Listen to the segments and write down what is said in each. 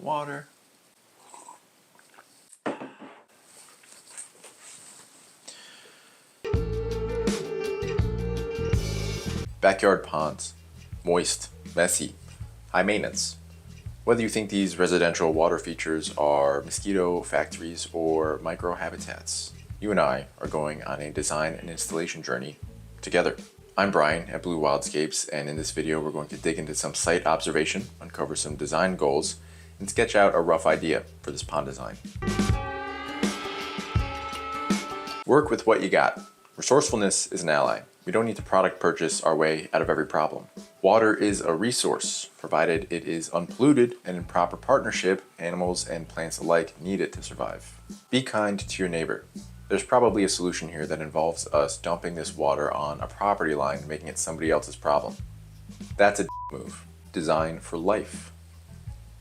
water. Backyard ponds. Moist, messy, high maintenance. Whether you think these residential water features are mosquito factories or microhabitats, you and I are going on a design and installation journey together. I'm Brian at Blue Wildscapes, and in this video we're going to dig into some site observation, uncover some design goals, and sketch out a rough idea for this pond design. Work with what you got. Resourcefulness is an ally. We don't need to product purchase our way out of every problem. Water is a resource, provided it is unpolluted and in proper partnership, animals and plants alike need it to survive. Be kind to your neighbor. There's probably a solution here that involves us dumping this water on a property line, making it somebody else's problem. That's a move. Design for life.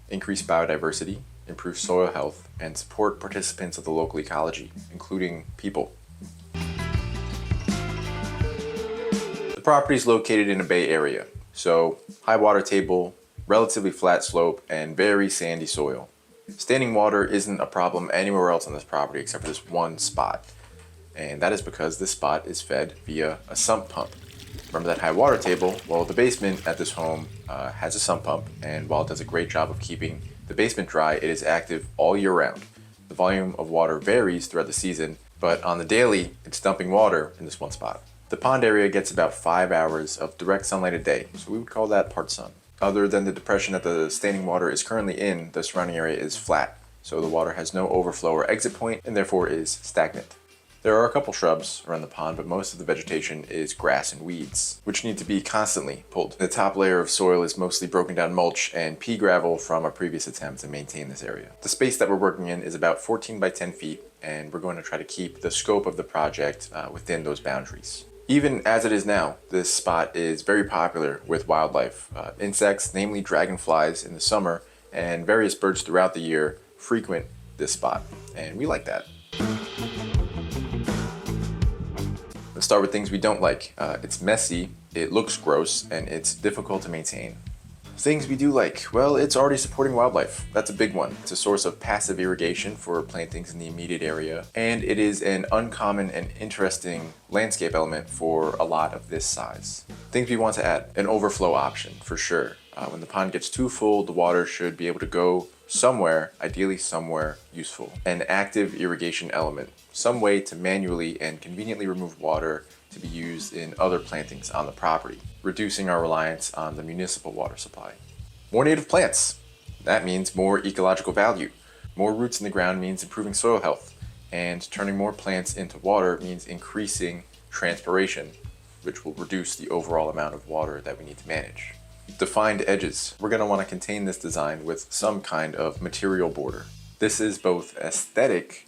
Increase biodiversity, improve soil health, and support participants of the local ecology, including people. The property is located in a bay area, so high water table, relatively flat slope, and very sandy soil. Standing water isn't a problem anywhere else on this property except for this one spot, and that is because this spot is fed via a sump pump. Remember that high water table? Well, the basement at this home has a sump pump, and while it does a great job of keeping the basement dry, it is active all year round. The volume of water varies throughout the season, but on the daily, it's dumping water in this one spot. The pond area gets about 5 hours of direct sunlight a day, so we would call that part sun. Other than the depression that the standing water is currently in, the surrounding area is flat, so the water has no overflow or exit point and therefore is stagnant. There are a couple shrubs around the pond, but most of the vegetation is grass and weeds, which need to be constantly pulled. The top layer of soil is mostly broken down mulch and pea gravel from a previous attempt to maintain this area. The space that we're working in is about 14 by 10 feet, and we're going to try to keep the scope of the project within those boundaries. Even as it is now, this spot is very popular with wildlife. Insects, namely dragonflies in the summer, and various birds throughout the year frequent this spot, and we like that. Let's start with things we don't like. It's messy, it looks gross, and it's difficult to maintain. Things we do like, well, it's already supporting wildlife. That's a big one. It's a source of passive irrigation for plantings in the immediate area, and it is an uncommon and interesting landscape element for a lot of this size. Things we want to add, an overflow option for sure. When the pond gets too full, the water should be able to go somewhere, ideally somewhere useful. An active irrigation element, some way to manually and conveniently remove water to be used in other plantings on the property, reducing our reliance on the municipal water supply. More native plants. That means more ecological value. More roots in the ground means improving soil health, and turning more plants into water means increasing transpiration, which will reduce the overall amount of water that we need to manage. Defined edges. We're going to want to contain this design with some kind of material border. This is both aesthetic,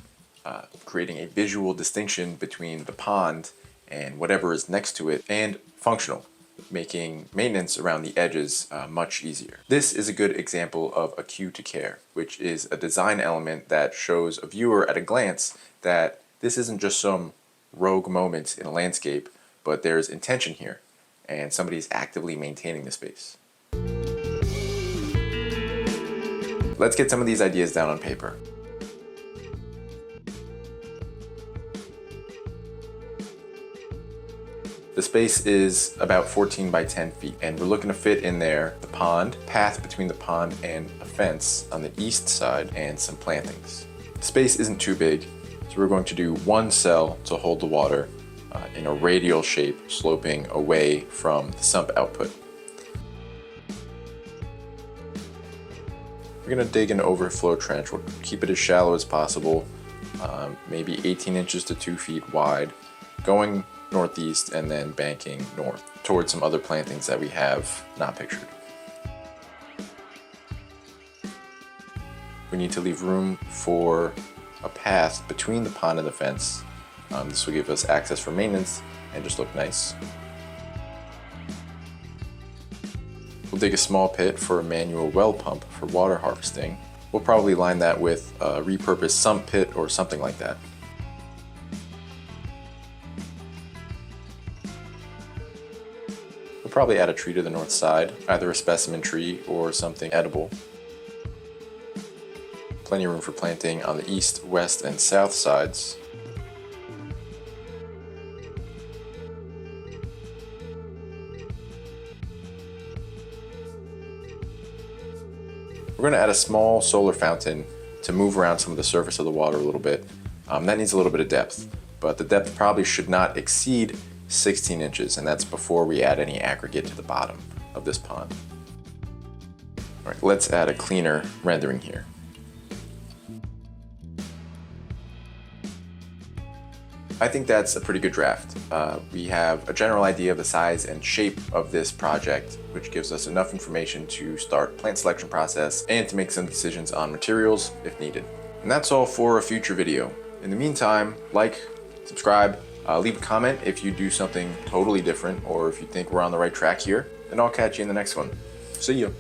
creating a visual distinction between the pond and whatever is next to it, and functional, making maintenance around the edges much easier. This is a good example of a cue to care, which is a design element that shows a viewer at a glance that this isn't just some rogue moment in a landscape, but there's intention here, and somebody's actively maintaining the space. Let's get some of these ideas down on paper. The space is about 14 by 10 feet, and we're looking to fit in there the pond, path between the pond and a fence on the east side, and some plantings. The space isn't too big, so we're going to do one cell to hold the water in a radial shape, sloping away from the sump output. We're gonna dig an overflow trench. We'll keep it as shallow as possible, maybe 18 inches to 2 feet wide, going northeast and then banking north towards some other plantings that we have not pictured. We need to leave room for a path between the pond and the fence. This will give us access for maintenance and just look nice. We'll dig a small pit for a manual well pump for water harvesting. We'll probably line that with a repurposed sump pit or something like that. We'll probably add a tree to the north side, either a specimen tree or something edible. plenty of room for planting on the east, west, and south sides. We're going to add a small solar fountain to move around some of the surface of the water a little bit. That needs a little bit of depth, but the depth probably should not exceed 16 inches, and that's before we add any aggregate to the bottom of this pond. All right, let's add a cleaner rendering here. I think that's a pretty good draft. We have a general idea of the size and shape of this project, which gives us enough information to start plant selection process and to make some decisions on materials if needed. And that's all for a future video. In the meantime, like, subscribe, leave a comment if you do something totally different or if you think we're on the right track here, and I'll catch you in the next one. See you.